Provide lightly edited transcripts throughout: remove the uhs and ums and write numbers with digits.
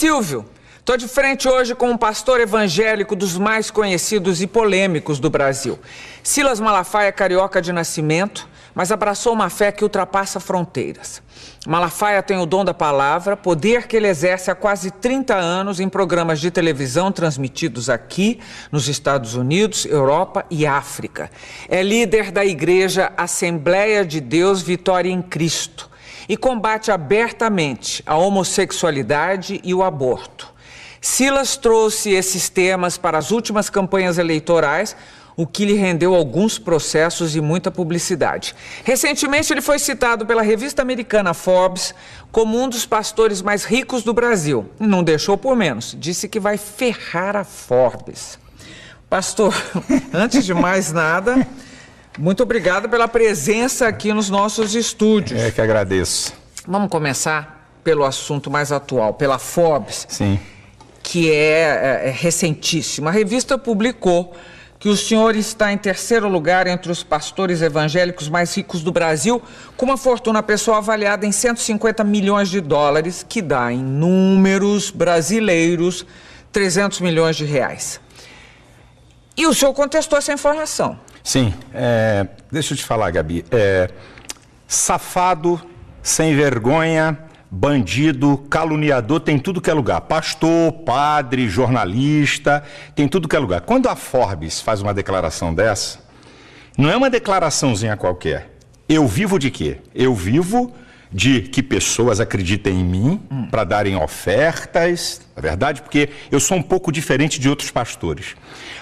Silvio, estou de frente hoje com um pastor evangélico dos mais conhecidos e polêmicos do Brasil. Silas Malafaia é carioca de nascimento, mas abraçou uma fé que ultrapassa fronteiras. Malafaia tem o dom da palavra, poder que ele exerce há quase 30 anos em programas de televisão transmitidos aqui, nos Estados Unidos, Europa e África. É líder da igreja Assembleia de Deus Vitória em Cristo e combate abertamente a homossexualidade e o aborto. Silas trouxe esses temas para as últimas campanhas eleitorais, o que lhe rendeu alguns processos e muita publicidade. Recentemente, ele foi citado pela revista americana Forbes como um dos pastores mais ricos do Brasil. Não deixou por menos, disse que vai ferrar a Forbes. Pastor, antes de mais nada, muito obrigado pela presença aqui nos nossos estúdios. É que agradeço. Vamos começar pelo assunto mais atual, pela Forbes. Sim. Que é recentíssima. A revista publicou que o senhor está em terceiro lugar entre os pastores evangélicos mais ricos do Brasil, com uma fortuna pessoal avaliada em 150 milhões de dólares, que dá em números brasileiros 300 milhões de reais. E o senhor contestou essa informação. Sim. Deixa eu te falar, Gabi. Safado, sem vergonha, bandido, caluniador, tem tudo que é lugar. Pastor, padre, jornalista, tem tudo que é lugar. Quando a Forbes faz uma declaração dessa, não é uma declaraçãozinha qualquer. Eu vivo de quê? Eu vivo de que pessoas acreditem em mim para darem ofertas, na verdade, porque eu sou um pouco diferente de outros pastores.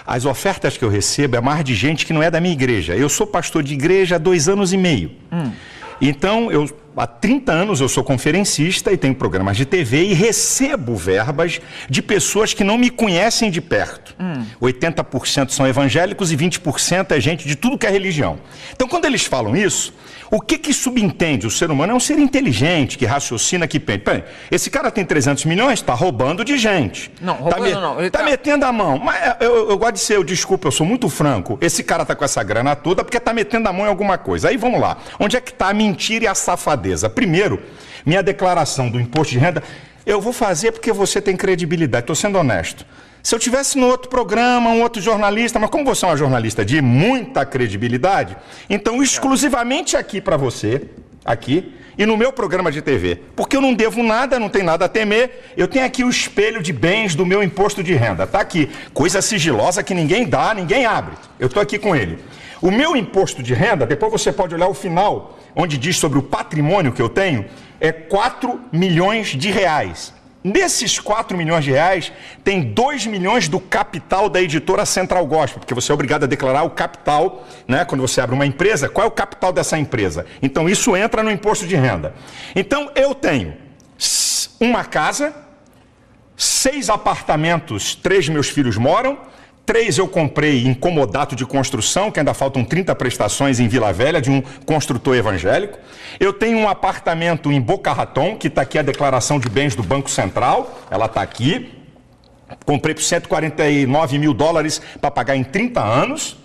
As ofertas que eu recebo é mais de gente que não é da minha igreja. Eu sou pastor de igreja há 2 anos e meio. Então, há 30 anos eu sou conferencista e tenho programas de TV e recebo verbas de pessoas que não me conhecem de perto. 80% são evangélicos e 20% é gente de tudo que é religião. Então, quando eles falam isso, o que subentende? O ser humano é um ser inteligente, que raciocina, que pensa. Peraí, esse cara tem 300 milhões, está roubando de gente. Não, roubando não. Está metendo a mão. Mas eu gosto de ser, desculpa, eu sou muito franco. Esse cara está com essa grana toda porque está metendo a mão em alguma coisa. Aí vamos lá. Onde é que está a mentira e a safadeza? Primeiro, minha declaração do imposto de renda, eu vou fazer porque você tem credibilidade. Estou sendo honesto. Se eu tivesse no outro programa, um outro jornalista, mas como você é uma jornalista de muita credibilidade, então exclusivamente aqui para você, aqui, e no meu programa de TV, porque eu não devo nada, não tenho nada a temer, eu tenho aqui o espelho de bens do meu imposto de renda, tá aqui, coisa sigilosa que ninguém dá, ninguém abre, eu estou aqui com ele. O meu imposto de renda, depois você pode olhar o final, onde diz sobre o patrimônio que eu tenho, é 4 milhões de reais. Nesses 4 milhões de reais, tem 2 milhões do capital da editora Central Gospel, porque você é obrigado a declarar o capital, né? Quando você abre uma empresa, qual é o capital dessa empresa? Então, isso entra no imposto de renda. Então, eu tenho uma casa, 6 apartamentos, 3 meus filhos moram, 3 eu comprei em comodato de construção, que ainda faltam 30 prestações em Vila Velha, de um construtor evangélico. Eu tenho um apartamento em Boca Raton, que está aqui a declaração de bens do Banco Central, ela está aqui. Comprei por 149 mil dólares para pagar em 30 anos.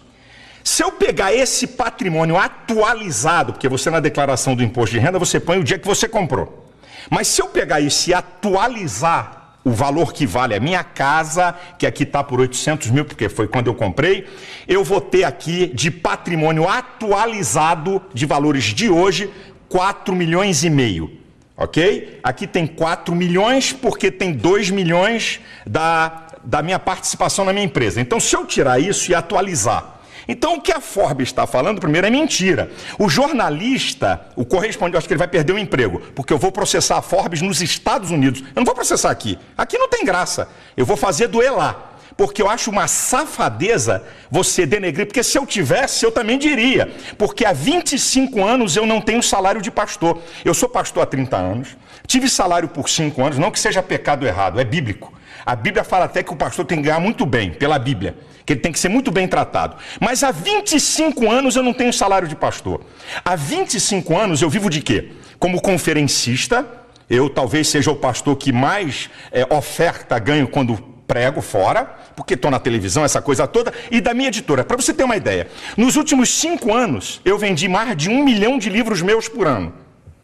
Se eu pegar esse patrimônio atualizado, porque você na declaração do imposto de renda, você põe o dia que você comprou. Mas se eu pegar isso e atualizar o valor que vale a minha casa, que aqui está por 800 mil, porque foi quando eu comprei, eu vou ter aqui de patrimônio atualizado de valores de hoje, 4 milhões e meio, ok? Aqui tem 4 milhões porque tem 2 milhões da minha participação na minha empresa. Então, se eu tirar isso e atualizar, então o que a Forbes está falando, primeiro, é mentira. O jornalista, o correspondente, eu acho que ele vai perder o emprego, porque eu vou processar a Forbes nos Estados Unidos. Eu não vou processar aqui. Aqui não tem graça. Eu vou fazer doer lá. Porque eu acho uma safadeza você denegrir, porque se eu tivesse, eu também diria. Porque há 25 anos eu não tenho salário de pastor. Eu sou pastor há 30 anos, tive salário por 5 anos, não que seja pecado errado, é bíblico. A Bíblia fala até que o pastor tem que ganhar muito bem, pela Bíblia, que ele tem que ser muito bem tratado. Mas há 25 anos eu não tenho salário de pastor. Há 25 anos eu vivo de quê? Como conferencista, eu talvez seja o pastor que mais oferta ganho quando prego fora, porque estou na televisão, essa coisa toda, e da minha editora. Para você ter uma ideia, nos últimos 5 anos eu vendi mais de 1 milhão de livros meus por ano.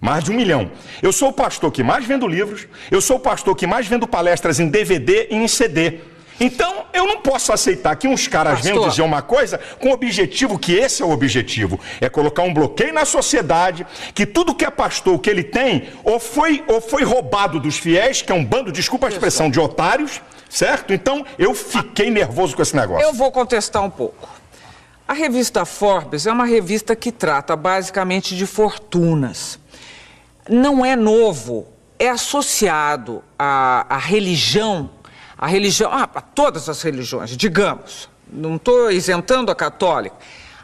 Mais de 1 milhão. Eu sou o pastor que mais vendo livros, eu sou o pastor que mais vendo palestras em DVD e em CD. Então, eu não posso aceitar que uns caras venham dizer uma coisa com o objetivo, que esse é o objetivo, é colocar um bloqueio na sociedade, que tudo que é pastor, o que ele tem, ou foi roubado dos fiéis, que é um bando, desculpa a expressão, de otários, certo? Então, eu fiquei nervoso com esse negócio. Eu vou contestar um pouco. A revista Forbes é uma revista que trata basicamente de fortunas. Não é novo, é associado à religião, a todas as religiões, digamos, não estou isentando a católica,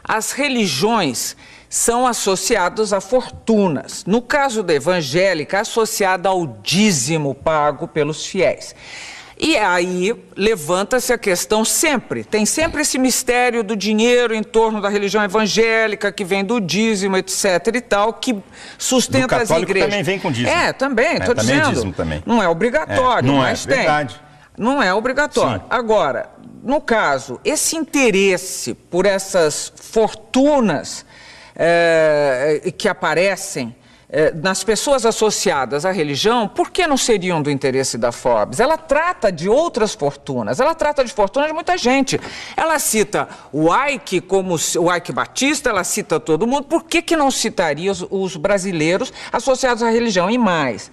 as religiões são associadas a fortunas. No caso da evangélica, associada ao dízimo pago pelos fiéis. E aí levanta-se a questão tem sempre esse mistério do dinheiro em torno da religião evangélica, que vem do dízimo, etc e tal, que sustenta as igrejas. Também vem com dízimo. Também, estou dizendo. É dízimo também. Não é obrigatório, mas tem. Verdade. Não é obrigatório. Sim. Agora, no caso, esse interesse por essas fortunas que aparecem nas pessoas associadas à religião, por que não seriam do interesse da Forbes? Ela trata de outras fortunas, ela trata de fortunas de muita gente. Ela cita o Ike como o Ike Batista, ela cita todo mundo. Por que não citaria os brasileiros associados à religião? E mais,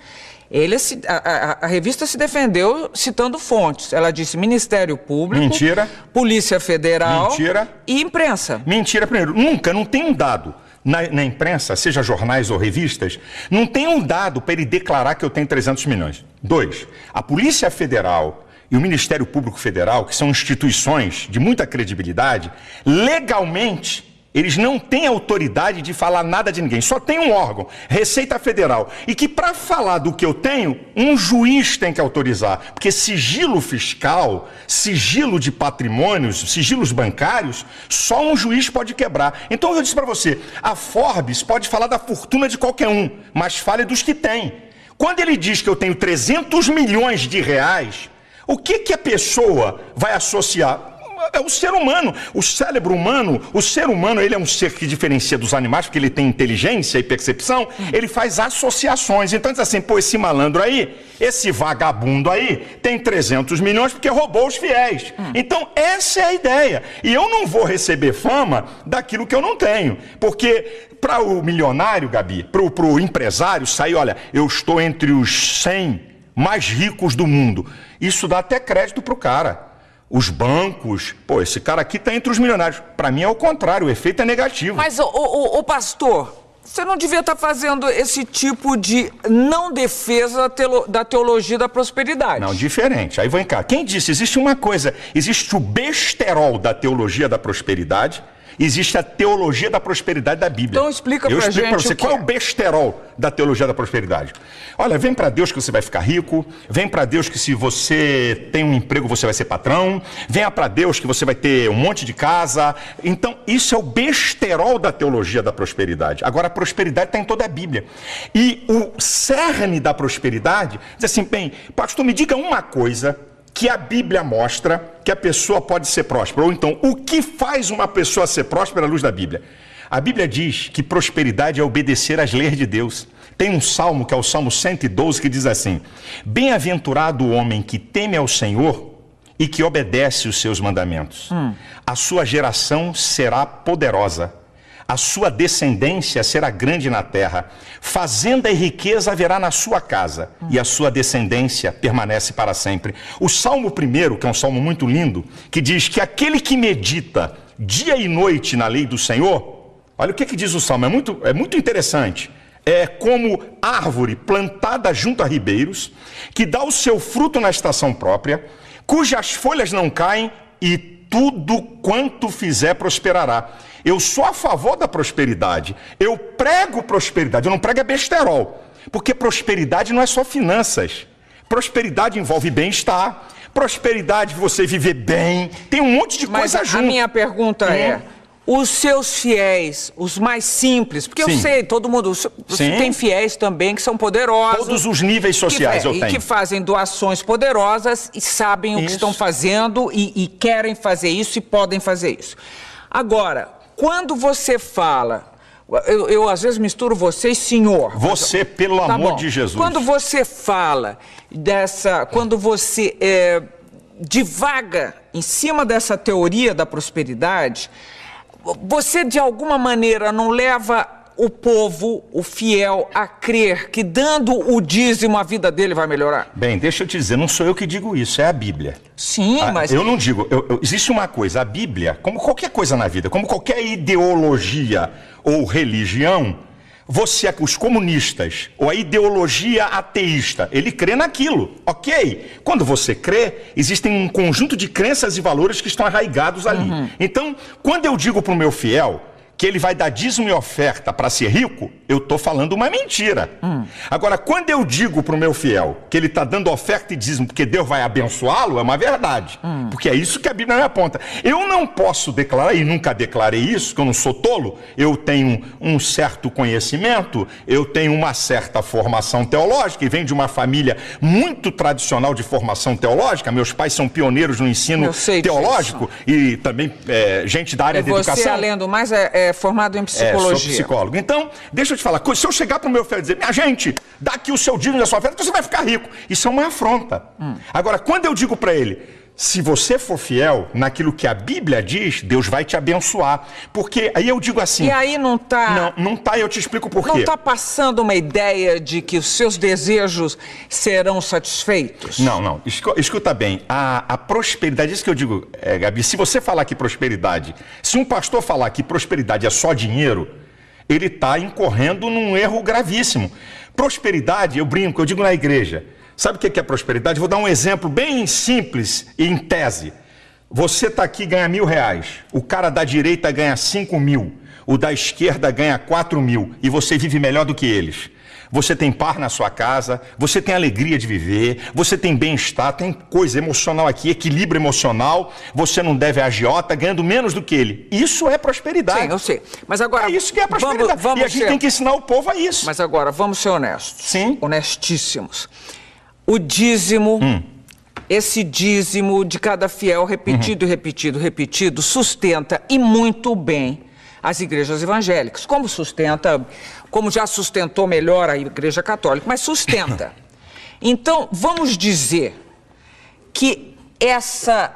a revista se defendeu citando fontes. Ela disse Ministério Público, mentira, Polícia Federal, mentira, e imprensa. Mentira, primeiro, não tem um dado. Na imprensa, seja jornais ou revistas, não tem um dado para ele declarar que eu tenho 300 milhões. 2, a Polícia Federal e o Ministério Público Federal, que são instituições de muita credibilidade, legalmente, eles não têm autoridade de falar nada de ninguém. Só tem um órgão, Receita Federal. E que para falar do que eu tenho, um juiz tem que autorizar. Porque sigilo fiscal, sigilo de patrimônios, sigilos bancários, só um juiz pode quebrar. Então eu disse para você, a Forbes pode falar da fortuna de qualquer um, mas fale dos que tem. Quando ele diz que eu tenho 300 milhões de reais, o que a pessoa vai associar? É o ser humano, o cérebro humano, o ser humano, ele é um ser que diferencia dos animais, porque ele tem inteligência e percepção, ele faz associações. Então diz assim, pô, esse malandro aí, esse vagabundo aí, tem 300 milhões porque roubou os fiéis. Então essa é a ideia. E eu não vou receber fama daquilo que eu não tenho, porque para o milionário, Gabi, para o empresário sair, olha, eu estou entre os 100 mais ricos do mundo. Isso dá até crédito para o cara. Os bancos, pô, esse cara aqui está entre os milionários. Para mim é o contrário, o efeito é negativo. Mas, o pastor, você não devia estar fazendo esse tipo de não defesa da teologia da prosperidade. Não, diferente. Aí vem cá. Quem disse? Existe uma coisa, existe o besterol da teologia da prosperidade, existe a teologia da prosperidade da Bíblia. Então explica pra gente. Eu explico para você qual é o besterol da teologia da prosperidade. Olha, vem para Deus que você vai ficar rico, vem para Deus que se você tem um emprego você vai ser patrão, venha para Deus que você vai ter um monte de casa. Então isso é o besterol da teologia da prosperidade. Agora a prosperidade está em toda a Bíblia. E o cerne da prosperidade diz assim, bem, pastor, me diga uma coisa que a Bíblia mostra que a pessoa pode ser próspera. Ou então, o que faz uma pessoa ser próspera à luz da Bíblia? A Bíblia diz que prosperidade é obedecer às leis de Deus. Tem um salmo, que é o Salmo 112, que diz assim, bem-aventurado o homem que teme ao Senhor e que obedece os seus mandamentos. A sua geração será poderosa. A sua descendência será grande na terra. Fazenda e riqueza haverá na sua casa, e a sua descendência permanece para sempre. O Salmo 1, que é um salmo muito lindo, que diz que aquele que medita dia e noite na lei do Senhor, olha o que diz o salmo, é muito interessante. É como árvore plantada junto a ribeiros, que dá o seu fruto na estação própria, cujas folhas não caem, e tudo quanto fizer prosperará. Eu sou a favor da prosperidade. Eu prego prosperidade, eu não prego besterol. Porque prosperidade não é só finanças. Prosperidade envolve bem-estar. Prosperidade, você viver bem. Tem um monte de coisa junto. A minha pergunta é, os seus fiéis, os mais simples, porque eu sei, todo mundo, você tem fiéis também que são poderosos. Todos os níveis sociais eu tenho. E que fazem doações poderosas e sabem o que estão fazendo e querem fazer isso e podem fazer isso. Agora, quando você fala, Eu às vezes misturo você e senhor. Você, pelo Tá amor bom. de Jesus. Quando você fala quando você divaga em cima dessa teoria da prosperidade, você de alguma maneira não leva o povo, o fiel, a crer que dando o dízimo a vida dele vai melhorar? Bem, deixa eu te dizer, não sou eu que digo isso, é a Bíblia. Sim, mas... Eu não digo, existe uma coisa, a Bíblia, como qualquer coisa na vida, como qualquer ideologia ou religião, os comunistas, ou a ideologia ateísta, ele crê naquilo, ok? Quando você crê, existem um conjunto de crenças e valores que estão arraigados ali. Então, quando eu digo para o meu fiel que ele vai dar dízimo e oferta para ser rico, eu estou falando uma mentira. Agora, quando eu digo para o meu fiel que ele está dando oferta e dízimo porque Deus vai abençoá-lo, é uma verdade. Porque é isso que a Bíblia me aponta. Eu não posso declarar, e nunca declarei isso, que eu não sou tolo, eu tenho um certo conhecimento, eu tenho uma certa formação teológica, e venho de uma família muito tradicional de formação teológica. Meus pais são pioneiros no ensino teológico e também gente da área da educação. Você, além do mais, é formado em psicologia. Sou psicólogo. Então, deixa eu te falar, se eu chegar para o meu filho e dizer, minha gente, dá aqui o seu dízimo da sua oferta, você vai ficar rico. Isso é uma afronta. Agora, quando eu digo para ele, se você for fiel naquilo que a Bíblia diz, Deus vai te abençoar. Porque aí eu digo assim... E aí não está... Não está, eu te explico por quê. Não está passando uma ideia de que os seus desejos serão satisfeitos? Não. Escuta bem, a prosperidade, isso que eu digo, Gabi, se você falar que prosperidade, se um pastor falar que prosperidade é só dinheiro, ele está incorrendo num erro gravíssimo. Prosperidade, eu brinco, eu digo na igreja, sabe o que é prosperidade? Vou dar um exemplo bem simples e em tese. Você está aqui e ganha R$1.000, o cara da direita ganha 5.000, o da esquerda ganha 4.000 e você vive melhor do que eles. Você tem paz na sua casa, você tem alegria de viver, você tem bem-estar, tem coisa emocional aqui, equilíbrio emocional, você não deve a agiota ganhando menos do que ele. Isso é prosperidade. Sim, eu sei. Mas agora... É isso que é prosperidade. E a gente tem que ensinar o povo a isso. Mas agora, vamos ser honestos. Sim. Honestíssimos. O dízimo... Esse dízimo de cada fiel repetido, repetido, sustenta e muito bem as igrejas evangélicas. Como já sustentou melhor a igreja católica, mas sustenta. Então, vamos dizer que essa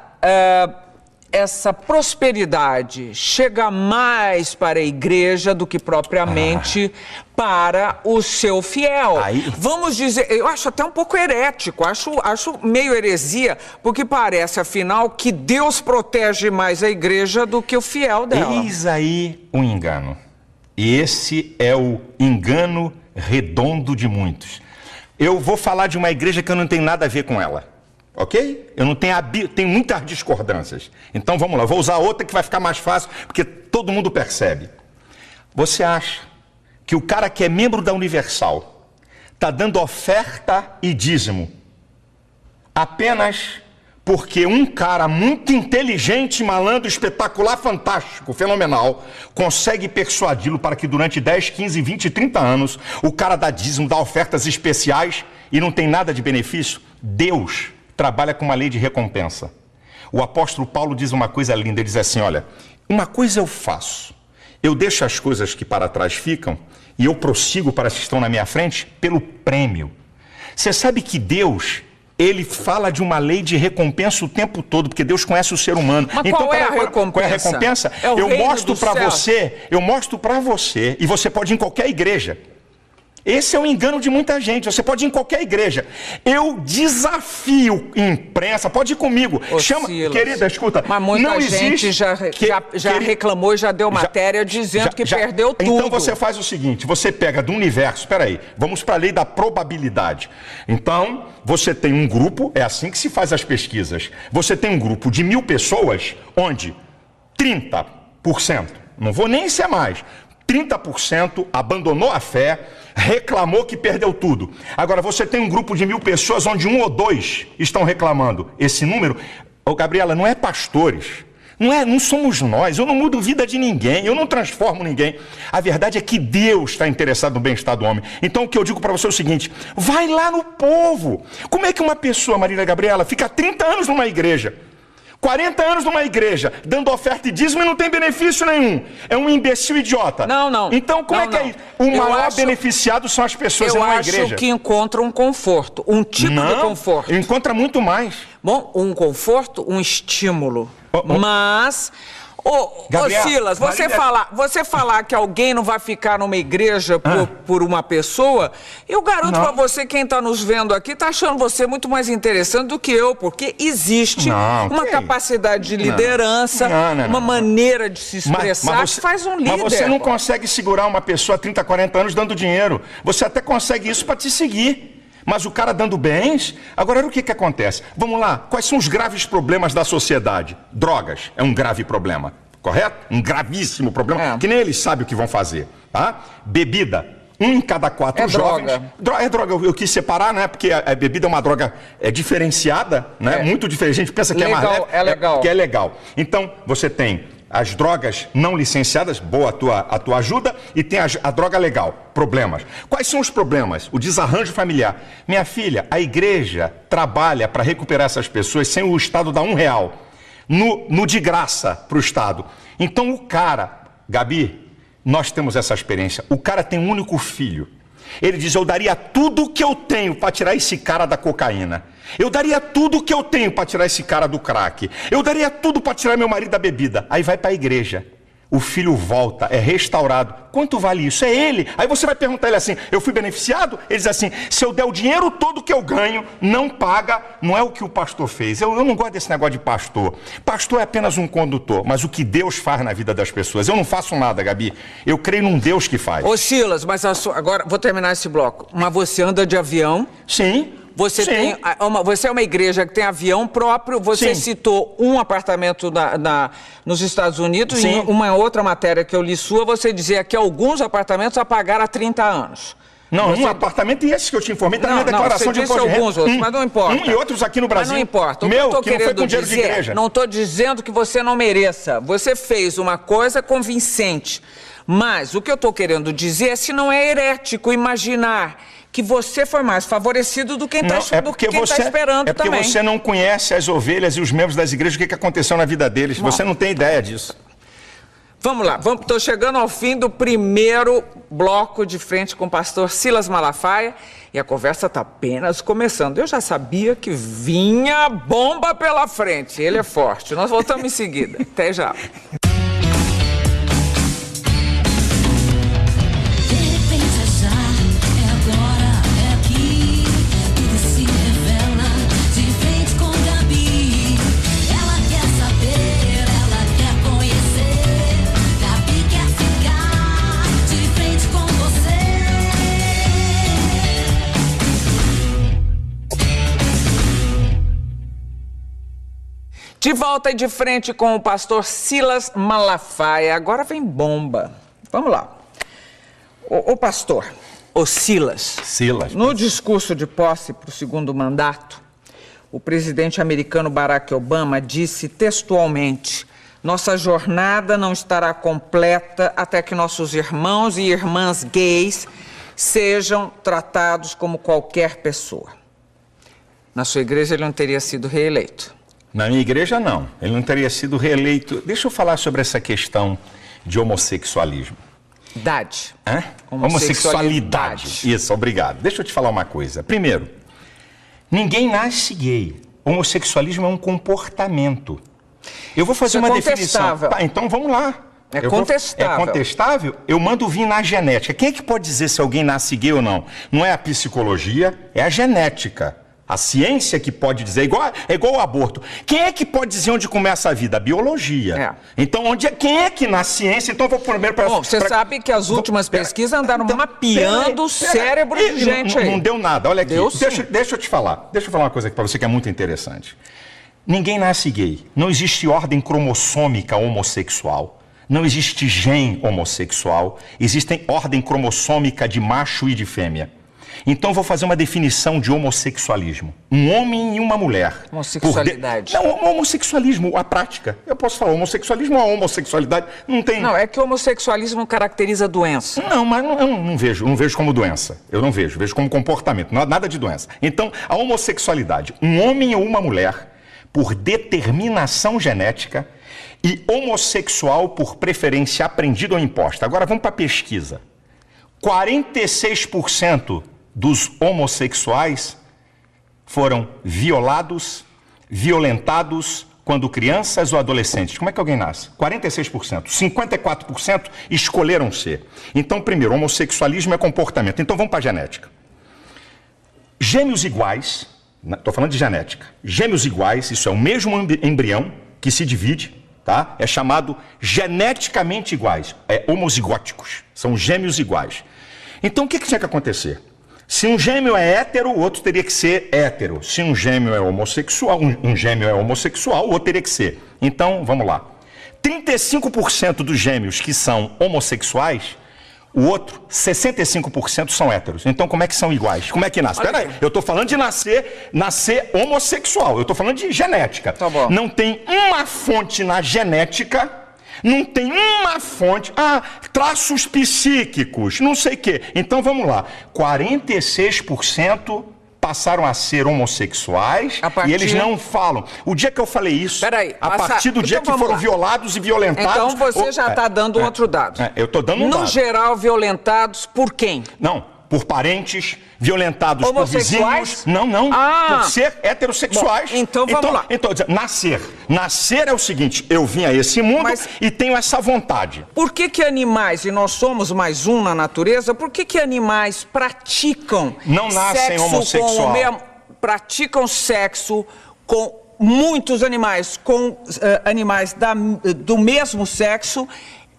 prosperidade chega mais para a igreja do que propriamente para o seu fiel. Vamos dizer, eu acho até um pouco herético, acho meio heresia, porque parece, afinal, que Deus protege mais a igreja do que o fiel dela. Eis aí o engano. E esse é o engano redondo de muitos. Eu vou falar de uma igreja que eu não tenho nada a ver com ela. Ok? Eu não tenho muitas discordâncias. Então vamos lá, vou usar outra que vai ficar mais fácil, porque todo mundo percebe. Você acha que o cara que é membro da Universal está dando oferta e dízimo apenas porque um cara muito inteligente, malandro, espetacular, fantástico, fenomenal, consegue persuadi-lo para que durante 10, 15, 20, 30 anos o cara dá dízimo, dá ofertas especiais e não tem nada de benefício? Deus trabalha com uma lei de recompensa. O apóstolo Paulo diz uma coisa linda, ele diz assim, olha, uma coisa eu faço, eu deixo as coisas que para trás ficam e eu prossigo para as que estão na minha frente pelo prêmio. Você sabe que Deus, ele fala de uma lei de recompensa o tempo todo, porque Deus conhece o ser humano. Mas então, qual é a recompensa? Qual é a recompensa? Eu mostro para você, e você pode ir em qualquer igreja. Esse é o engano de muita gente. Você pode ir em qualquer igreja. Eu desafio imprensa, pode ir comigo. Chama, querida, escuta. Mas muita gente já reclamou e já deu matéria dizendo que perdeu tudo. Então você faz o seguinte, você pega do universo, espera aí, vamos para a lei da probabilidade. Então, você tem um grupo, é assim que se faz as pesquisas. Você tem um grupo de 1.000 pessoas, onde 30%, não vou nem ser mais, 30% abandonou a fé, reclamou que perdeu tudo. Agora, você tem um grupo de 1.000 pessoas onde 1 ou 2 estão reclamando. Esse número, Gabriela, não é pastores, não somos nós, eu não mudo vida de ninguém, eu não transformo ninguém. A verdade é que Deus está interessado no bem-estar do homem. Então, o que eu digo para você é o seguinte, vai lá no povo. Como é que uma pessoa, Marília Gabriela, fica 30 anos numa igreja? 40 anos numa igreja, dando oferta e dízimo e não tem benefício nenhum. É um imbecil idiota. Não. Então, como é que é isso? O maior beneficiado são as pessoas e não a igreja. Eu acho que encontra um conforto, um tipo de conforto. Encontra muito mais. Bom, um conforto, um estímulo. Mas... Gabriel, Silas, você falar que alguém não vai ficar numa igreja por uma pessoa, eu garanto pra você, quem está nos vendo aqui, está achando você muito mais interessante do que eu, porque existe uma capacidade de liderança, uma maneira de se expressar que faz um líder. Mas você não consegue segurar uma pessoa há 30, 40 anos dando dinheiro. Você até consegue isso para te seguir. Mas o cara dando bens... Agora, o que acontece? Vamos lá, quais são os graves problemas da sociedade? Drogas é um grave problema, correto? Um gravíssimo problema, que nem eles sabem o que vão fazer, tá? Bebida, 1 em cada 4 jovens... É droga, eu quis separar, né? Porque a bebida é uma droga diferenciada, né? Muito diferente, a gente pensa que é mais leve, que é legal. Então, você tem... as drogas não licenciadas, boa a tua ajuda, e tem a droga legal, problemas. Quais são os problemas? O desarranjo familiar. Minha filha, a igreja trabalha para recuperar essas pessoas sem o Estado dar R$1 no de graça para o Estado. Então o cara, Gabi, nós temos essa experiência, o cara tem um único filho. Ele diz, eu daria tudo o que eu tenho para tirar esse cara da cocaína. Eu daria tudo o que eu tenho para tirar esse cara do crack. Eu daria tudo para tirar meu marido da bebida. Aí vai para a igreja. O filho volta, é restaurado. Quanto vale isso? É ele. Aí você vai perguntar a ele assim, eu fui beneficiado? Ele diz assim, se eu der o dinheiro todo que eu ganho, não paga, não é o que o pastor fez. Eu não gosto desse negócio de pastor. Pastor é apenas um condutor, mas o que Deus faz na vida das pessoas. Eu não faço nada, Gabi. Eu creio num Deus que faz. Ô Silas, mas agora vou terminar esse bloco. Mas você anda de avião? Sim. Você é uma igreja que tem avião próprio, você citou um apartamento nos Estados Unidos, e em uma outra matéria que eu li sua, você dizia que alguns apartamentos apagaram há 30 anos. Não, um apartamento e esse que eu te informei, está na minha declaração de imposto de renda. Alguns outros, mas não importa. E outros aqui no Brasil. Mas não importa. Meu, que não foi com dinheiro de igreja. Não estou dizendo que você não mereça. Você fez uma coisa convincente. Mas o que eu estou querendo dizer é se não é herético imaginar que você foi mais favorecido do que quem está esperando também. É porque você não conhece as ovelhas e os membros das igrejas, o que aconteceu na vida deles. Você não tem ideia disso. Vamos lá, estou chegando ao fim do primeiro bloco de frente com o pastor Silas Malafaia e a conversa está apenas começando. Eu já sabia que vinha bomba pela frente, ele é forte. Nós voltamos em seguida. Até já. De volta e de frente com o pastor Silas Malafaia. Agora vem bomba. Vamos lá. O pastor, o Silas. No discurso de posse para o segundo mandato, o presidente americano Barack Obama disse textualmente: nossa jornada não estará completa até que nossos irmãos e irmãs gays sejam tratados como qualquer pessoa. Na sua igreja ele não teria sido reeleito. Na minha igreja, não. Ele não teria sido reeleito. Deixa eu falar sobre essa questão de homossexualismo. Homossexualidade. Isso, obrigado. Deixa eu te falar uma coisa. Primeiro, ninguém nasce gay. Homossexualismo é um comportamento. Eu vou fazer uma definição. Tá, então vamos lá. É contestável. É contestável? Eu mando vir na genética. Quem é que pode dizer se alguém nasce gay ou não? Não é a psicologia, é a genética. A ciência que pode dizer, é igual ao aborto. Quem é que pode dizer onde começa a vida? A biologia. Então, quem é que na ciência? Então, eu vou primeiro para... Bom, você sabe que as últimas pesquisas andaram mapeando o cérebro de gente aí. Não deu nada, olha aqui. Deixa eu te falar. Deixa eu falar uma coisa aqui para você que é muito interessante. Ninguém nasce gay. Não existe ordem cromossômica homossexual. Não existe gene homossexual. Existe ordem cromossômica de macho e de fêmea. Então, vou fazer uma definição de homossexualismo. Um homem e uma mulher. Homossexualidade. Não, homossexualismo, a prática. Eu posso falar homossexualismo ou a homossexualidade, não tem... Não, é que o homossexualismo caracteriza a doença. Não, mas eu não vejo como doença. Eu não vejo como comportamento, nada de doença. Então, a homossexualidade, um homem ou uma mulher por determinação genética e homossexual por preferência aprendida ou imposta. Agora vamos para a pesquisa. 46% dos homossexuais foram violados, violentados quando crianças ou adolescentes. Como é que alguém nasce? 46%. 54% escolheram ser. Então, primeiro, homossexualismo é comportamento. Então, vamos para a genética. Gêmeos iguais, estou falando de genética, gêmeos iguais, isso é o mesmo embrião que se divide, tá? É chamado geneticamente iguais, homozigóticos, são gêmeos iguais. Então, o que tinha que acontecer? Se um gêmeo é hétero, o outro teria que ser hétero. Se um gêmeo é homossexual, o outro teria que ser. Então, vamos lá. 35% dos gêmeos que são homossexuais, o outro, 65% são héteros. Então, como é que são iguais? Como é que nasce? Espera aí, eu estou falando de nascer homossexual. Eu estou falando de genética. Tá bom. Não tem uma fonte na genética... Não tem uma fonte, traços psíquicos, não sei o quê. Então vamos lá, 46% passaram a ser homossexuais e eles não falam. O dia que eu falei isso, a partir do dia que foram violados e violentados... Então você já está dando outro dado. Eu estou dando um dado. No geral, violentados por quem? Não. Por parentes, violentados por vizinhos. Não. Por ser heterossexuais. Bom, então vamos lá. Então, nascer é o seguinte, eu vim a esse mundo e tenho essa vontade. Por que animais, e nós somos mais um na natureza, por que animais praticam não nascem homossexual? Praticam sexo com muitos animais, com animais do mesmo sexo,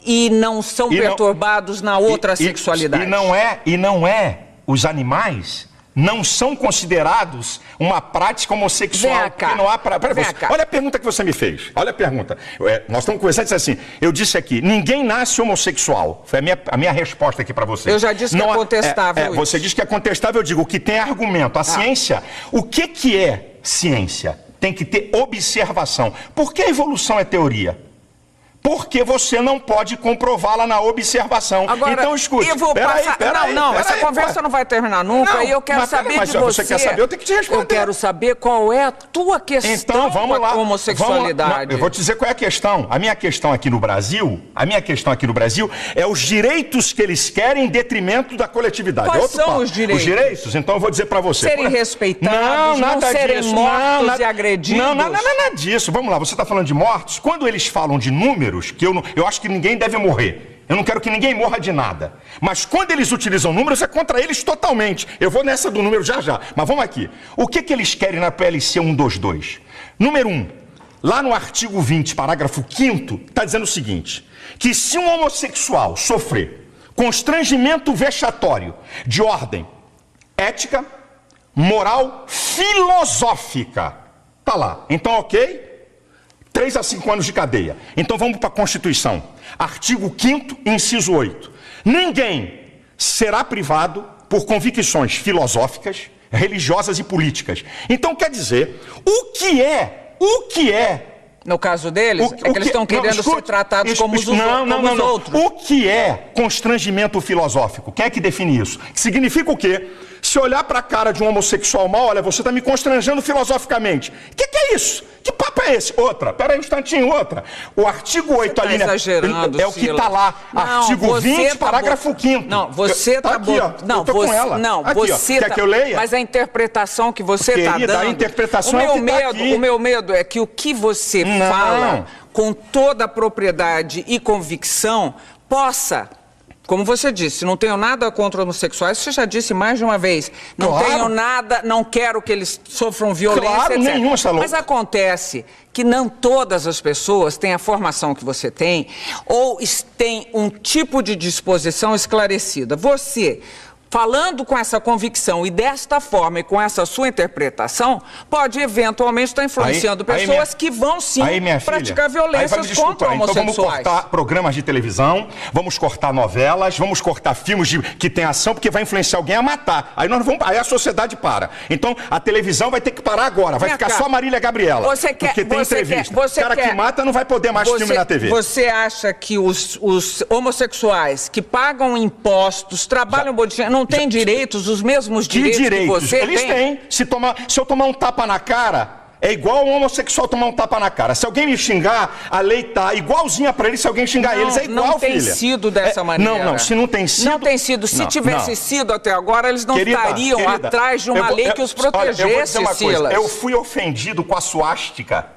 e não são perturbados na outra sexualidade. E não é, os animais não são considerados uma prática homossexual. Cá. Não há olha a pergunta que você me fez. Olha a pergunta. Nós estamos conversando assim. Eu disse aqui, ninguém nasce homossexual. Foi a minha resposta aqui para você. Eu já disse que é contestável. Você disse que é contestável, eu digo, o que tem argumento. A ciência, o que é ciência? Tem que ter observação. Por que a evolução é teoria? Porque você não pode comprová-la na observação. Agora, então, escute. Peraí, essa conversa não vai terminar nunca. E eu quero saber de você. Você quer saber, eu tenho que te responder. Eu quero saber qual é a tua questão com a homossexualidade. Eu vou te dizer qual é a questão. A minha questão aqui no Brasil é os direitos que eles querem em detrimento da coletividade. Quais são os direitos? Os direitos? Então eu vou dizer pra você. Serem respeitados, não serem mortos e agredidos. Não, nada disso. Vamos lá, você está falando de mortos? Quando eles falam de números, que eu acho que ninguém deve morrer. Eu não quero que ninguém morra de nada. Mas quando eles utilizam números, é contra eles totalmente. Eu vou nessa do número já. Mas vamos aqui. O que eles querem na PLC 122? Número 1. Lá no artigo 20, parágrafo 5º, está dizendo o seguinte, que se um homossexual sofrer constrangimento vexatório de ordem ética, moral, filosófica, tá lá. Então, ok? 3 a 5 anos de cadeia. Então vamos para a Constituição. Artigo 5º, inciso 8. Ninguém será privado por convicções filosóficas, religiosas e políticas. Então quer dizer, o que é... No caso deles, que eles estão querendo ser tratados como os outros. O que é constrangimento filosófico? Quem é que define isso? Significa o quê? Se olhar para a cara de um homossexual mal, olha, você está me constrangendo filosoficamente. O que é isso? Que papo é esse? Pera aí um instantinho, O artigo 8, a linha... exagerando, é o que está lá. Artigo 20, parágrafo 5º. Não, você está... Aqui, ó. Não, eu tô com ela. Não, aqui, você quer que eu leia? Mas a interpretação que você está dando... a interpretação O meu medo é que o que você fala com toda a propriedade e convicção possa... Como você disse, não tenho nada contra homossexuais, você já disse mais de uma vez. Não tenho nada, não quero que eles sofram violência, etc. Nenhum, Salão. Mas acontece que não todas as pessoas têm a formação que você tem ou têm um tipo de disposição esclarecida. Você, falando com essa convicção e desta forma e com essa sua interpretação, pode eventualmente estar influenciando pessoas que vão sim praticar violências contra homossexuais. Então vamos cortar programas de televisão, vamos cortar novelas, vamos cortar filmes que tem ação, porque vai influenciar alguém a matar. Aí a sociedade para. Então a televisão vai ter que parar agora, vai ficar só Marília Gabriela. Porque tem entrevista. O cara que mata não vai poder mais filme na TV. Você acha que os homossexuais que pagam impostos, trabalham não têm direitos, os mesmos direitos que você Eles têm. Se eu tomar um tapa na cara, É igual um homossexual tomar um tapa na cara. Se alguém me xingar, a lei tá igualzinha pra eles se alguém xingar eles. É igual, não tem filha. sido dessa maneira. Não, se não tem sido... Não tem sido. Se tivesse sido até agora, eles não estariam atrás de uma lei que os protegesse, olha, eu vou dizer uma Silas. coisa. Eu fui ofendido com a suástica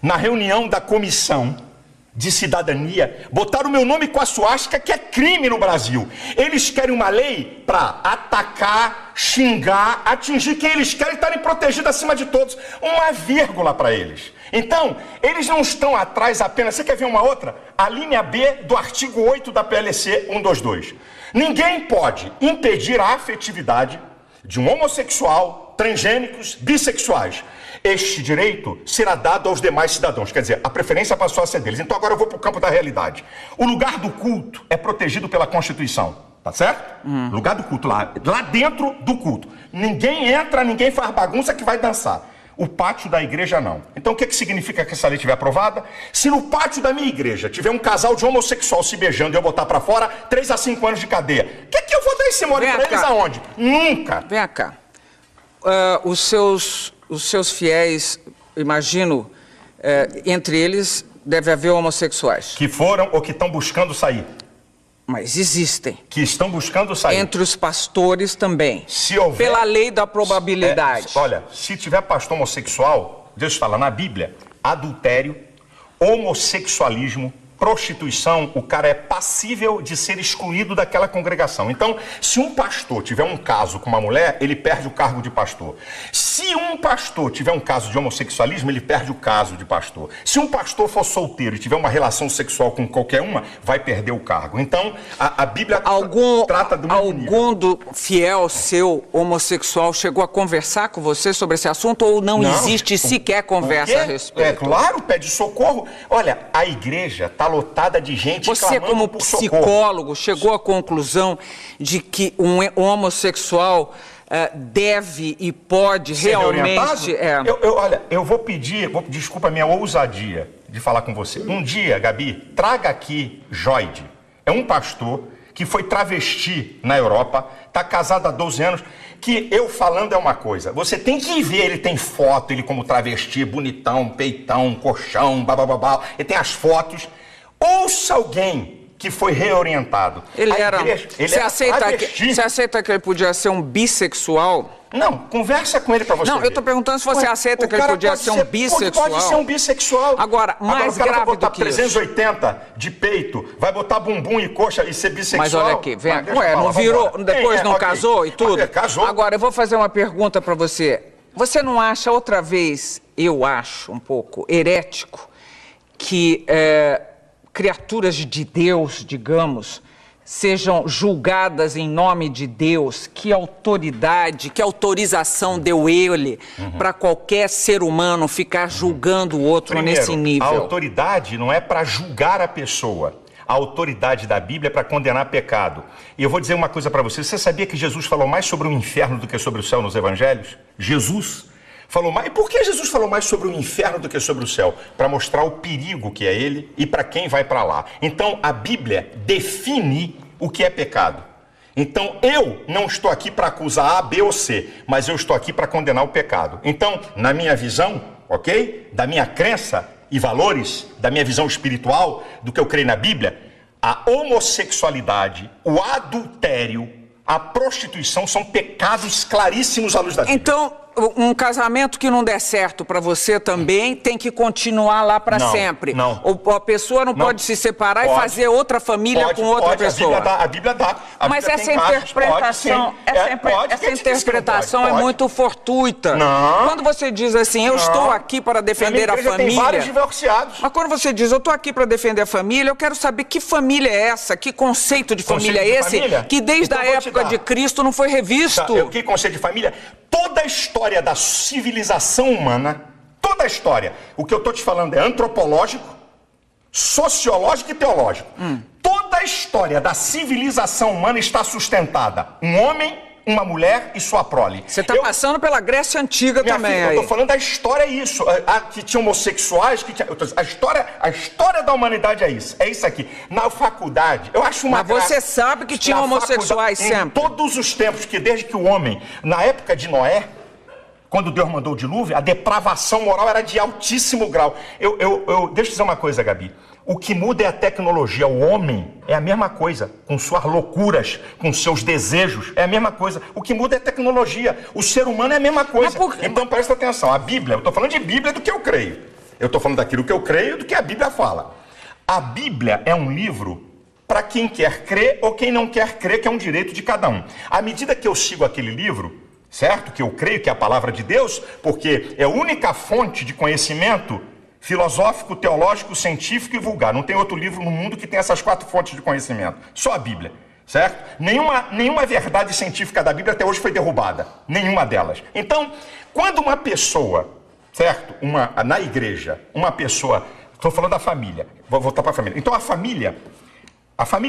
na reunião da comissão de cidadania. Botaram o meu nome com a suástica, que é crime no Brasil. Eles querem uma lei para atacar, xingar, atingir quem eles querem, estarem protegidos acima de todos. Uma vírgula para eles. Então, eles não estão atrás apenas... Você quer ver uma outra? A linha B do artigo 8 da PLC 122. Ninguém pode impedir a afetividade de um homossexual, transgênicos, bissexuais. Este direito será dado aos demais cidadãos. Quer dizer, a preferência passou a ser deles. Então agora eu vou para o campo da realidade. O lugar do culto é protegido pela Constituição. Tá certo? Lugar do culto, lá dentro do culto. Ninguém entra, ninguém faz bagunça que vai dançar. O pátio da igreja não. Então o que significa que essa lei estiver aprovada? Se no pátio da minha igreja tiver um casal de homossexual se beijando e eu botar pra fora, 3 a 5 anos de cadeia. O que eu vou dar esse mole pra eles aonde? Nunca. Vem cá. Os seus fiéis, imagino, entre eles deve haver homossexuais. Que foram ou que estão buscando sair. Mas existem. Que estão buscando sair. Entre os pastores também. Se houver... Pela lei da probabilidade. Olha, se tiver pastor homossexual, Deus fala na Bíblia, adultério, homossexualismo, prostituição, o cara é passível de ser excluído daquela congregação. Então, se um pastor tiver um caso com uma mulher, ele perde o cargo de pastor. Se um pastor tiver um caso de homossexualismo, ele perde o caso de pastor. Se um pastor for solteiro e tiver uma relação sexual com qualquer uma, vai perder o cargo. Então, a Bíblia trata do mesmo nível. Algum do fiel seu homossexual chegou a conversar com você sobre esse assunto ou não existe sequer conversa a respeito? É claro, pede socorro. Olha, a igreja está lotada de gente Você, como psicólogo, chegou à conclusão de que um homossexual deve e pode ser realmente... Olha, eu vou pedir, desculpa a minha ousadia de falar com você. Um dia, Gabi, traga aqui Joide. É um pastor que foi travesti na Europa, está casado há 12 anos, que eu falando é uma coisa. Você tem que ver, ele tem foto, ele como travesti, bonitão, peitão, colchão, babababá, ele tem as fotos... Ouça alguém que foi reorientado. Você aceita que ele podia ser um bissexual? Não, conversa com ele pra você. Não, eu tô perguntando se você aceita que ele podia ser um bissexual. Pode ser um bissexual. Agora, mais grave vai botar do que 380 de peito, vai botar bumbum e coxa e ser bissexual. Mas olha aqui, vem. Não virou, depois não casou e tudo? Casou. Agora, eu vou fazer uma pergunta pra você. Você não acha outra vez, eu acho um pouco herético, que criaturas de Deus, digamos, sejam julgadas em nome de Deus? Que autoridade, que autorização deu ele para qualquer ser humano ficar julgando o outro nesse nível? A autoridade não é para julgar a pessoa. A autoridade da Bíblia é para condenar pecado. E eu vou dizer uma coisa para você. Você sabia que Jesus falou mais sobre o inferno do que sobre o céu nos evangelhos? Jesus falou mais. E por que Jesus falou mais sobre o inferno do que sobre o céu? Para mostrar o perigo que é ele e para quem vai para lá. Então, a Bíblia define o que é pecado. Então, eu não estou aqui para acusar A, B ou C, mas eu estou aqui para condenar o pecado. Então, na minha visão, ok? Da minha crença e valores, da minha visão espiritual, do que eu creio na Bíblia, a homossexualidade, o adultério, a prostituição são pecados claríssimos à luz da Bíblia. Então, um casamento que não der certo para você também tem que continuar lá para sempre. Não. A pessoa não pode se separar e fazer outra família com outra pessoa. A Bíblia dá. Mas essa interpretação, essa interpretação é muito fortuita. Não. Quando você diz assim, eu estou aqui para defender a família. Tem vários divorciados. Mas quando você diz, eu estou aqui para defender a família, eu quero saber que família é essa, que conceito de família é esse, que desde a época de Cristo não foi revisto. Que conceito de família? Toda a história da civilização humana, toda a história, o que eu estou te falando é antropológico, sociológico e teológico. Toda a história da civilização humana está sustentada. Um homem, uma mulher e sua prole. Você está passando pela Grécia Antiga também. Filha, eu estou falando da história, é isso. Que tinha homossexuais, a história da humanidade é isso. É isso aqui. Na faculdade, eu acho uma graça. Mas você sabe que tinha homossexuais sempre. Em todos os tempos, que desde que o homem, na época de Noé, quando Deus mandou o dilúvio, a depravação moral era de altíssimo grau. Deixa eu dizer uma coisa, Gabi. O que muda é a tecnologia. O homem é a mesma coisa, com suas loucuras, com seus desejos, é a mesma coisa. O que muda é a tecnologia. O ser humano é a mesma coisa. Então presta atenção, a Bíblia, eu estou falando de Bíblia do que eu creio. Eu estou falando daquilo que eu creio do que a Bíblia fala. A Bíblia é um livro para quem quer crer ou quem não quer crer, que é um direito de cada um. À medida que eu sigo aquele livro, certo? Que eu creio que é a palavra de Deus, porque é a única fonte de conhecimento filosófico, teológico, científico e vulgar. Não tem outro livro no mundo que tenha essas 4 fontes de conhecimento. Só a Bíblia, certo? Nenhuma verdade científica da Bíblia até hoje foi derrubada. Nenhuma delas. Então, quando uma pessoa, certo? Na igreja, uma pessoa... Estou falando da família. Vou voltar para a família. Então, a família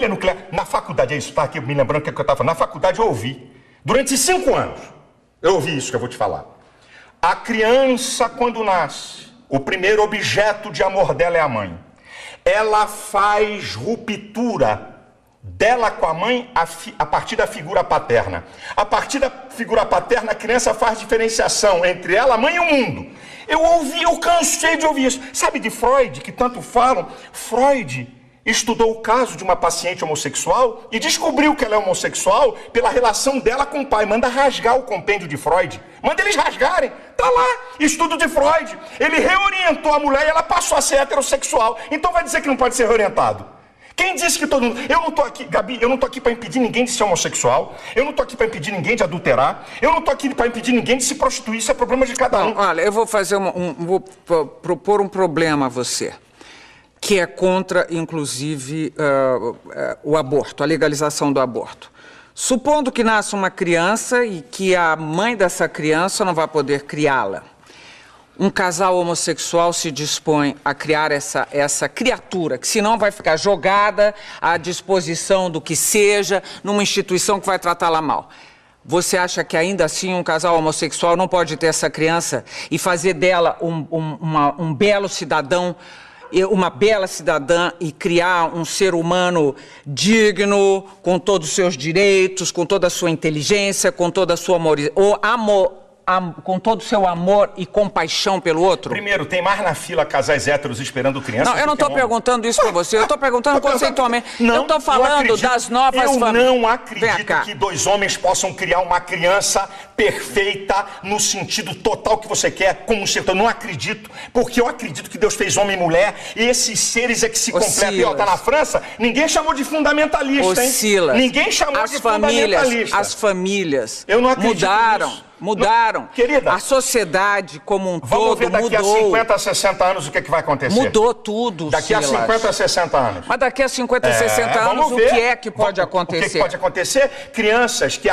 nuclear... Na faculdade, é isso, tá aqui me lembrando o que eu estava falando. Na faculdade eu ouvi. Durante 5 anos, eu ouvi isso que eu vou te falar. A criança, quando nasce... O primeiro objeto de amor dela é a mãe. Ela faz ruptura dela com a mãe a partir da figura paterna. A partir da figura paterna, a criança faz diferenciação entre ela, a mãe e o mundo. Eu cansei de ouvir isso. Sabe de Freud, que tanto falam? Freud estudou o caso de uma paciente homossexual e descobriu que ela é homossexual pela relação dela com o pai. Manda rasgar o compêndio de Freud. Manda eles rasgarem. Tá lá, estudo de Freud. Ele reorientou a mulher e ela passou a ser heterossexual. Então vai dizer que não pode ser reorientado? Quem disse que todo mundo... Eu não tô aqui, Gabi, eu não tô aqui para impedir ninguém de ser homossexual. Eu não tô aqui para impedir ninguém de adulterar. Eu não tô aqui para impedir ninguém de se prostituir. Isso é problema de cada um. Olha, eu vou fazer vou propor um problema a você, que é contra, inclusive, o aborto, a legalização do aborto. Supondo que nasça uma criança e que a mãe dessa criança não vai poder criá-la. Um casal homossexual se dispõe a criar essa criatura, que senão vai ficar jogada à disposição do que seja, numa instituição que vai tratá-la mal. Você acha que ainda assim um casal homossexual não pode ter essa criança e fazer dela um belo cidadão, uma bela cidadã e criar um ser humano digno, com todos os seus direitos, com toda a sua inteligência, com toda a sua com todo o seu amor e compaixão pelo outro? Primeiro, tem mais na fila casais héteros esperando crianças? Não, eu não estou perguntando isso para você, eu estou perguntando conceitualmente. Eu estou falando das novas famílias. Eu não acredito que 2 homens possam criar uma criança perfeita no sentido total que você quer, como um ser. Eu não acredito, porque eu acredito que Deus fez homem e mulher e esses seres é que se completam. E ó, tá na França, ninguém chamou de fundamentalista, hein? Silas, ninguém chamou de fundamentalista. As famílias eu não acredito mudaram. Querida, a sociedade como um todo mudou. Vamos ver daqui a 50, 60 anos o que vai acontecer. Mudou tudo, daqui a 50, 60 anos. Mas daqui a 50, 60 anos, o que é que pode acontecer? O que pode acontecer? Crianças que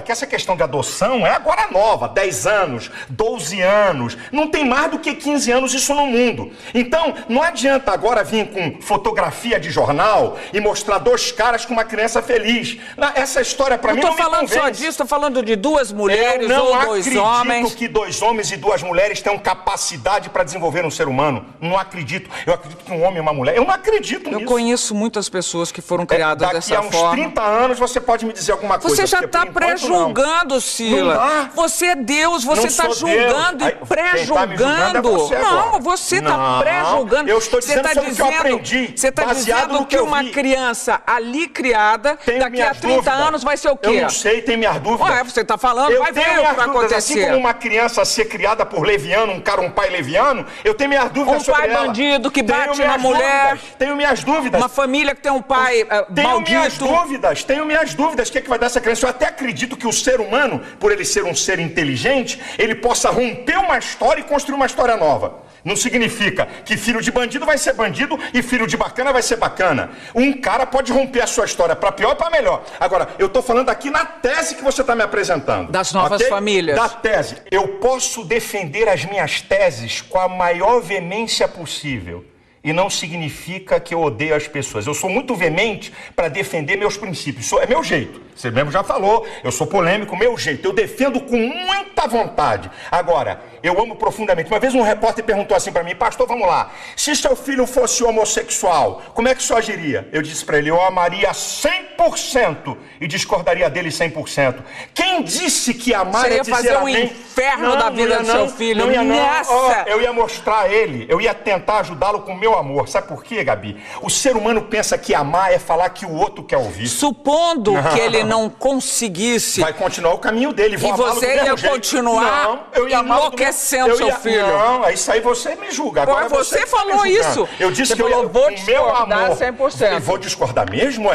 essa questão de adoção é agora nova, 10 anos, 12 anos, não tem mais do que 15 anos isso no mundo. Então, não adianta agora vir com fotografia de jornal e mostrar 2 caras com uma criança feliz. Essa história para mim não me convence. Não estou falando só disso, estou falando de 2 mulheres ou 2 homens. Eu acredito que 2 homens e 2 mulheres tenham capacidade para desenvolver um ser humano. Não acredito. Eu acredito que um homem e uma mulher... Eu não acredito nisso. Eu conheço muitas pessoas que foram criadas dessa forma. Daqui a uns 30 anos você pode me dizer alguma coisa. Você já está pré-julgando, Silas. Você é Deus, você está julgando e pré-julgando. Não, você está pré-julgando. Eu estou dizendo sobre o que eu aprendi. Você está dizendo que uma criança ali criada, daqui a 30 anos vai ser o quê? Eu não sei, tem minhas dúvidas. Você está falando, vai ver o que vai acontecer. Assim como uma criança ser criada por leviano, um pai leviano, eu tenho minhas dúvidas sobre ela. Um pai bandido que bate na mulher. Tenho minhas dúvidas. Uma família que tem um pai maldito. Tenho minhas dúvidas. O que vai dar essa criança? Eu até acredito que o ser humano, por ele ser um ser inteligente, ele possa romper uma história e construir uma história nova. Não significa que filho de bandido vai ser bandido e filho de bacana vai ser bacana. Um cara pode romper a sua história para pior e para melhor. Agora, eu estou falando aqui na tese que você está me apresentando. Das novas famílias. Da tese. Eu posso defender as minhas teses com a maior veemência possível. E não significa que eu odeio as pessoas. Eu sou muito veemente para defender meus princípios. É meu jeito. Você mesmo já falou, eu sou polêmico, meu jeito. Eu defendo com muita vontade. Agora, Eu amo profundamente. Uma vez um repórter perguntou assim para mim, pastor, vamos lá, se seu filho fosse homossexual, como é que o senhor agiria? Eu disse para ele, eu amaria 100% e discordaria dele 100%. Quem disse que amar Você ia é dizer fazer um amém? inferno da vida do seu filho. Não ia não. Nessa. Eu ia mostrar a ele, eu ia tentar ajudá-lo com o meu amor. Sabe por quê, Gabi? O ser humano pensa que amar é falar que o outro quer ouvir. Supondo que ele não conseguisse... Vai continuar o caminho dele. E você ia continuar enlouquecendo seu filho. Não, isso aí você me julga. Agora você falou isso. Eu disse que eu vou discordar 100%. Eu vou discordar mesmo?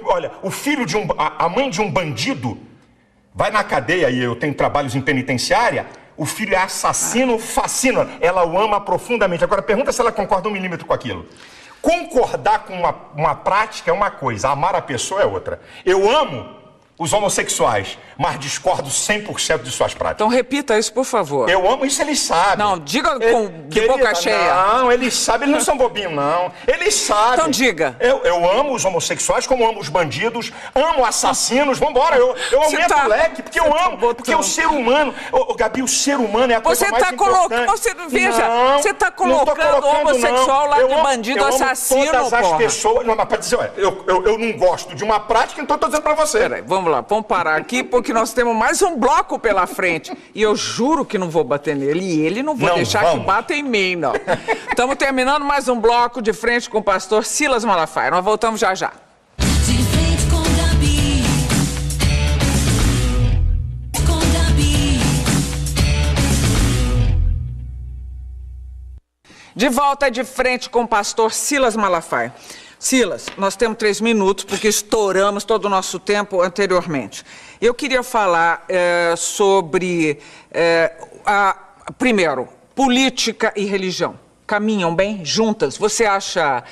Olha, o filho de a mãe de um bandido vai na cadeia e eu tenho trabalhos em penitenciária, o filho é assassino, fascina. Ela o ama profundamente. Agora pergunta se ela concorda 1 milímetro com aquilo. Concordar com uma prática é uma coisa, amar a pessoa é outra. Eu amo os homossexuais, mas discordo 100% de suas práticas. Então repita isso, por favor. Eu amo isso, eles sabem. Não, diga de boca cheia. Não, eles sabem, eles não são bobinhos, não. Eles sabem. Então diga. Eu amo os homossexuais, como amo os bandidos, amo assassinos, vambora, eu aumento o leque, porque eu amo, porque o ser humano, Gabi, o ser humano é a coisa mais importante. Veja, você está colocando o homossexual lá de bandido, assassino, todas as pessoas, não, mas para dizer, olha, eu não gosto de uma prática, então estou dizendo para você. Peraí, vamos lá, vamos parar aqui, porque nós temos mais um bloco pela frente. E eu juro que não vou bater nele. E ele não vou deixar que bata em mim, não. Estamos terminando mais um bloco de frente com o pastor Silas Malafaia. Nós voltamos já já. De frente com Gabi. Com Gabi. De volta de frente com o pastor Silas Malafaia. Silas, nós temos 3 minutos, porque estouramos todo o nosso tempo anteriormente. Eu queria falar sobre, primeiro, política e religião. Caminham bem juntas? Você acha...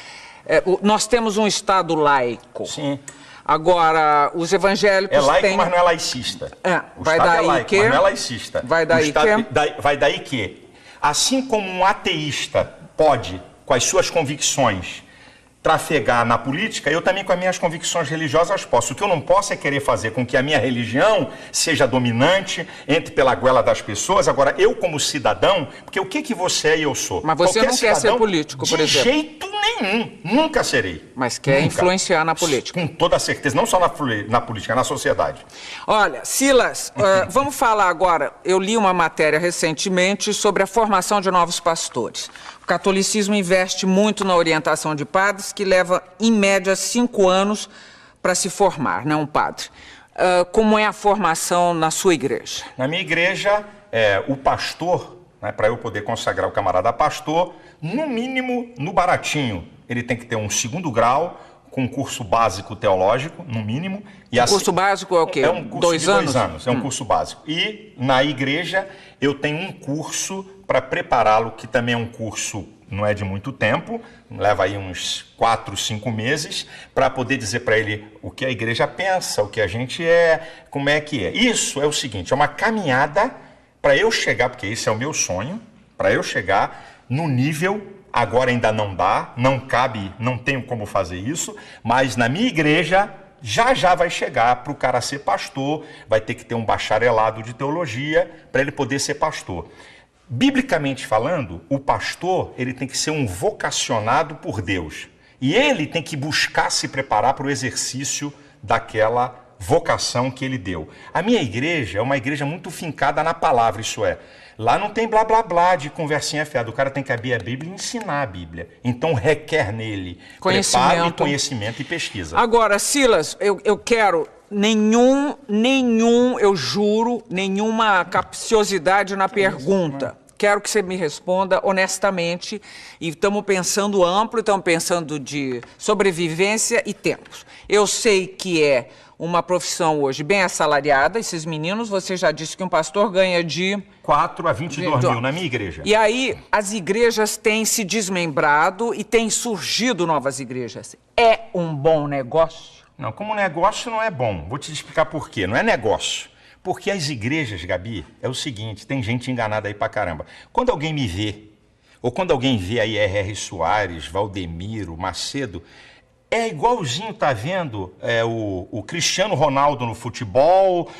nós temos um Estado laico. Sim. Agora, os evangélicos É laico, têm... mas não é laicista. Vai daí é laico, que... mas não é laicista. Vai daí que... Vai daí que, assim como um ateísta pode, com as suas convicções, trafegar na política, eu também com as minhas convicções religiosas posso. O que eu não posso é querer fazer com que a minha religião seja dominante, entre pela goela das pessoas. Agora, eu como cidadão, porque o que você é e eu sou? Mas você não quer ser político, por exemplo? De jeito nenhum, nunca serei. Mas quer influenciar na política? Com toda certeza, não só na política, na sociedade. Olha, Silas, vamos falar agora, eu li uma matéria recentemente sobre a formação de novos pastores. O catolicismo investe muito na orientação de padres, que leva, em média, 5 anos para se formar, né, um padre. Como é a formação na sua igreja? Na minha igreja, o pastor, né, para eu poder consagrar o camarada pastor, no mínimo, no baratinho, ele tem que ter um 2º grau, com um curso básico teológico, no mínimo. E o curso básico é o quê? É um curso 2 anos? 2 anos, é um curso básico. E na igreja eu tenho um curso para prepará-lo, que também é um curso, não é de muito tempo, leva aí uns 4, 5 meses, para poder dizer para ele o que a igreja pensa, o que a gente é, como é que é. Isso é o seguinte, é uma caminhada para eu chegar, porque esse é o meu sonho, para eu chegar no nível... Agora ainda não dá, não cabe, não tenho como fazer isso, mas na minha igreja já vai chegar para o cara ser pastor, vai ter que ter um bacharelado de teologia para ele poder ser pastor. Biblicamente falando, o pastor ele tem que ser um vocacionado por Deus e ele tem que buscar se preparar para o exercício daquela vocação que ele deu. A minha igreja é uma igreja muito fincada na palavra, isso é. Lá não tem blá blá blá de conversinha fiada. O cara tem que abrir a Bíblia e ensinar a Bíblia. Então requer nele preparo e conhecimento e pesquisa. Agora, Silas, eu quero eu juro, nenhuma capciosidade na pergunta. Quero que você me responda honestamente. E estamos pensando amplo, estamos pensando de sobrevivência e tempos. Eu sei que é uma profissão hoje bem assalariada, esses meninos, você já disse que um pastor ganha de... 4 a 22 mil na minha igreja. E aí, as igrejas têm se desmembrado e têm surgido novas igrejas. É um bom negócio? Não, como negócio não é bom. Vou te explicar por quê. Não é negócio. Porque as igrejas, Gabi, é o seguinte, tem gente enganada aí pra caramba. Quando alguém me vê, ou quando alguém vê aí R.R. Soares, Valdemiro, Macedo... É igualzinho, tá vendo, o Cristiano Ronaldo no futebol.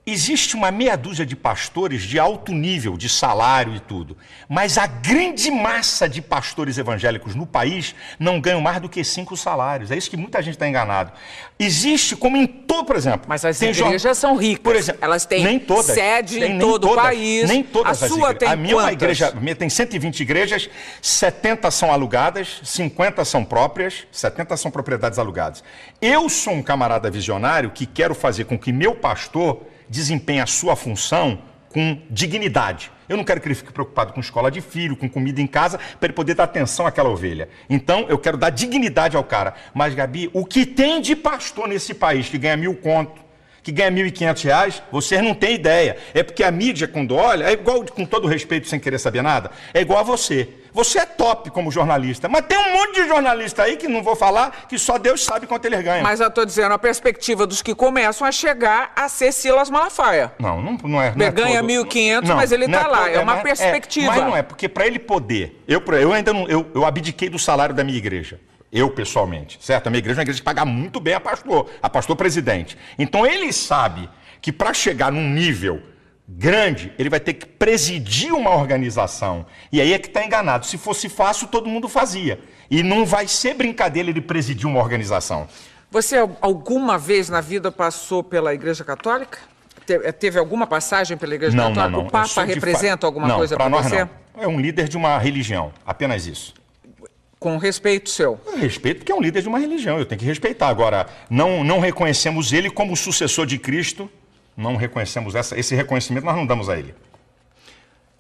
Existe uma meia dúzia de pastores de alto nível, de salário e tudo, mas a grande massa de pastores evangélicos no país não ganham mais do que 5 salários. É isso que muita gente está enganado. Existe, como em todo, por exemplo... Mas as igrejas são ricas. Por exemplo, elas têm nem todas, sede em todo o país. Nem todas a as sua igrejas. tem A minha é uma quantas? igreja, a minha tem 120 igrejas, 70 são alugadas, 50 são próprias, 70 são propriedades alugadas. Eu sou um camarada visionário que quero fazer com que meu pastor desempenhe a sua função com dignidade. Eu não quero que ele fique preocupado com escola de filho, com comida em casa, para ele poder dar atenção àquela ovelha. Então, eu quero dar dignidade ao cara. Mas, Gabi, o que tem de pastor nesse país que ganha 1.000 conto, que ganha R$1.500, vocês não têm ideia. É porque a mídia, quando olha, é igual, com todo respeito, sem querer saber nada, é igual a você. Você é top como jornalista, mas tem um monte de jornalista aí, que não vou falar, que só Deus sabe quanto eles ganham. Mas eu estou dizendo, a perspectiva dos que começam a chegar a ser Silas Malafaia. Não é. Ele ganha 1.500, mas ele está lá. É uma perspectiva. Mas não é, porque para ele poder... Eu ainda não... Eu abdiquei do salário da minha igreja. Eu, pessoalmente, certo? A minha igreja é uma igreja que paga muito bem a pastor presidente. Então, ele sabe que para chegar num nível grande, ele vai ter que presidir uma organização. E aí é que está enganado. Se fosse fácil, todo mundo fazia. E não vai ser brincadeira ele presidir uma organização. Você alguma vez na vida passou pela Igreja Católica? Teve alguma passagem pela Igreja Católica? Não. O Papa representa alguma coisa para você? Não. É um líder de uma religião, apenas isso. Com respeito seu? Eu respeito porque é um líder de uma religião, eu tenho que respeitar. Agora, não reconhecemos ele como sucessor de Cristo, não reconhecemos esse reconhecimento, nós não damos a ele.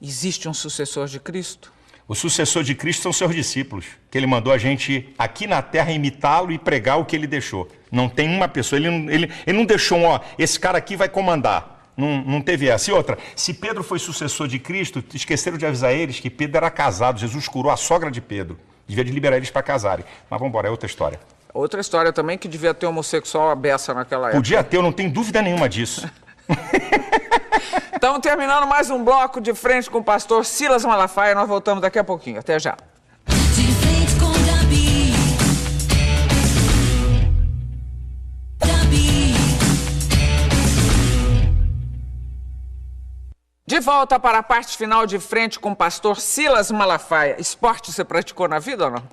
Existe um sucessor de Cristo? O sucessor de Cristo são seus discípulos, que ele mandou a gente aqui na terra imitá-lo e pregar o que ele deixou. Não tem uma pessoa, ele não deixou esse cara aqui vai comandar. Não teve essa. E outra, se Pedro foi sucessor de Cristo, esqueceram de avisar eles que Pedro era casado, Jesus curou a sogra de Pedro. Devia de liberar eles para casarem. Mas vamos embora, é outra história. Outra história também que devia ter homossexual à beça naquela época. Podia ter, eu não tenho dúvida nenhuma disso. Então, terminando mais um bloco de frente com o pastor Silas Malafaia, nós voltamos daqui a pouquinho. Até já. De frente com Gabi. Gabi. De volta para a parte final de frente com o pastor Silas Malafaia. Esporte você praticou na vida ou não?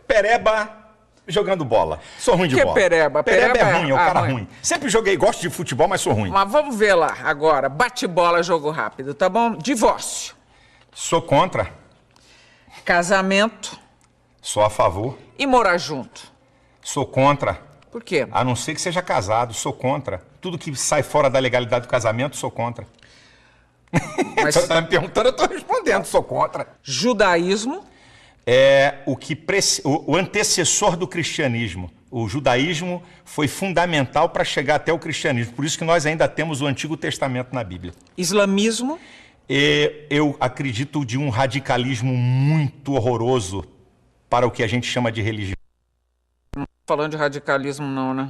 Pereba jogando bola. Sou ruim de bola. Pereba? Pereba é ruim, é o cara ruim. ruim. Sempre joguei, gosto de futebol, mas sou ruim. Mas vamos ver lá agora. Bate-bola, jogo rápido, tá bom? Divórcio. Sou contra. Casamento. Sou a favor. E morar junto. Sou contra. Por quê? A não ser que seja casado, sou contra. Tudo que sai fora da legalidade do casamento, sou contra. Mas Você está me perguntando, eu estou respondendo, sou contra. judaísmo. É o antecessor do cristianismo. O judaísmo foi fundamental para chegar até o cristianismo. Por isso que nós ainda temos o Antigo Testamento na Bíblia. Islamismo. Eu acredito de um radicalismo muito horroroso para o que a gente chama de religião. Não tô falando de radicalismo não, né?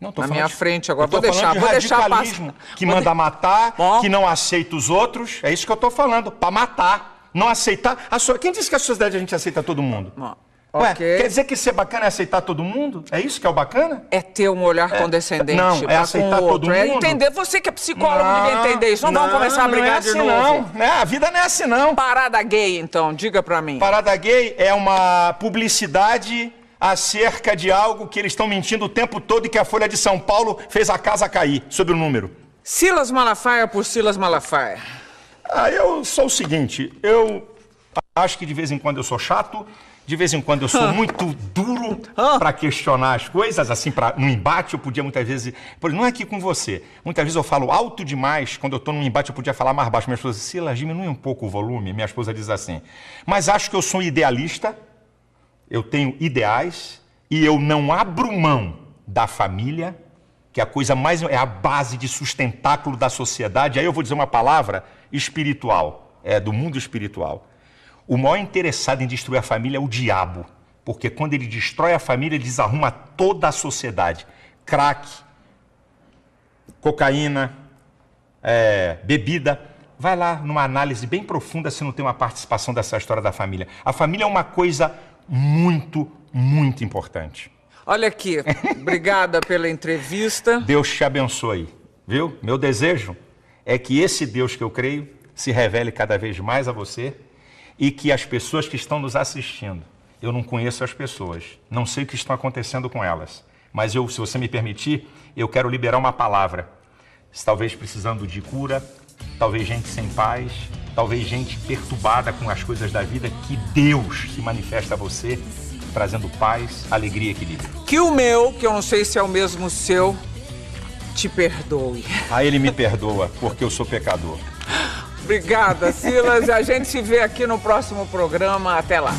Não, tô Na falando minha de- frente agora. eu tô Vou deixar falando de radicalismo, passar. que manda matar, Bom. que não aceita os outros. É isso que eu estou falando, para matar, não aceitar. Quem disse que a sociedade a gente aceita todo mundo? Bom, Ué, ok. quer dizer que ser bacana é aceitar todo mundo? É isso que é o bacana? É ter um olhar condescendente não, é para aceitar com o todo outro. É mundo? entender. Você que é psicólogo devia entender isso. Não vamos começar a brigar não é de assim, novo. Não, né? A vida não é assim, não. Parada gay, então. Diga pra mim. Parada gay é uma publicidade acerca de algo que eles estão mentindo o tempo todo e que a Folha de São Paulo fez a casa cair, sobre o número. Silas Malafaia por Silas Malafaia. Eu sou o seguinte, eu acho que de vez em quando eu sou chato, de vez em quando eu sou muito duro para questionar as coisas, assim, no embate eu podia muitas vezes... Não é aqui com você. Muitas vezes eu falo alto demais, quando eu estou num embate eu podia falar mais baixo. Minha esposa diz, Silas, diminui um pouco o volume. Minha esposa diz assim. Mas acho que eu sou um idealista, eu tenho ideais e eu não abro mão da família, que é a coisa mais... é a base de sustentáculo da sociedade. Aí eu vou dizer uma palavra espiritual, do mundo espiritual. O maior interessado em destruir a família é o diabo, porque quando ele destrói a família, ele desarruma toda a sociedade. Crack, cocaína, bebida. Vai lá numa análise bem profunda se não tem uma participação dessa história da família. A família é uma coisa muito, muito importante. Olha aqui. Obrigada pela entrevista. Deus te abençoe. viu? Meu desejo é que esse Deus que eu creio se revele cada vez mais a você e que as pessoas que estão nos assistindo, eu não conheço as pessoas, não sei o que está acontecendo com elas, mas se você me permitir, eu quero liberar uma palavra. Talvez precisando de cura, talvez gente sem paz, talvez gente perturbada com as coisas da vida, que Deus se manifesta a você, trazendo paz, alegria e equilíbrio. Que o meu, que eu não sei se é o mesmo seu, te perdoe. Ah, ele me perdoa, porque eu sou pecador. Obrigada, Silas. A gente se vê aqui no próximo programa. Até lá.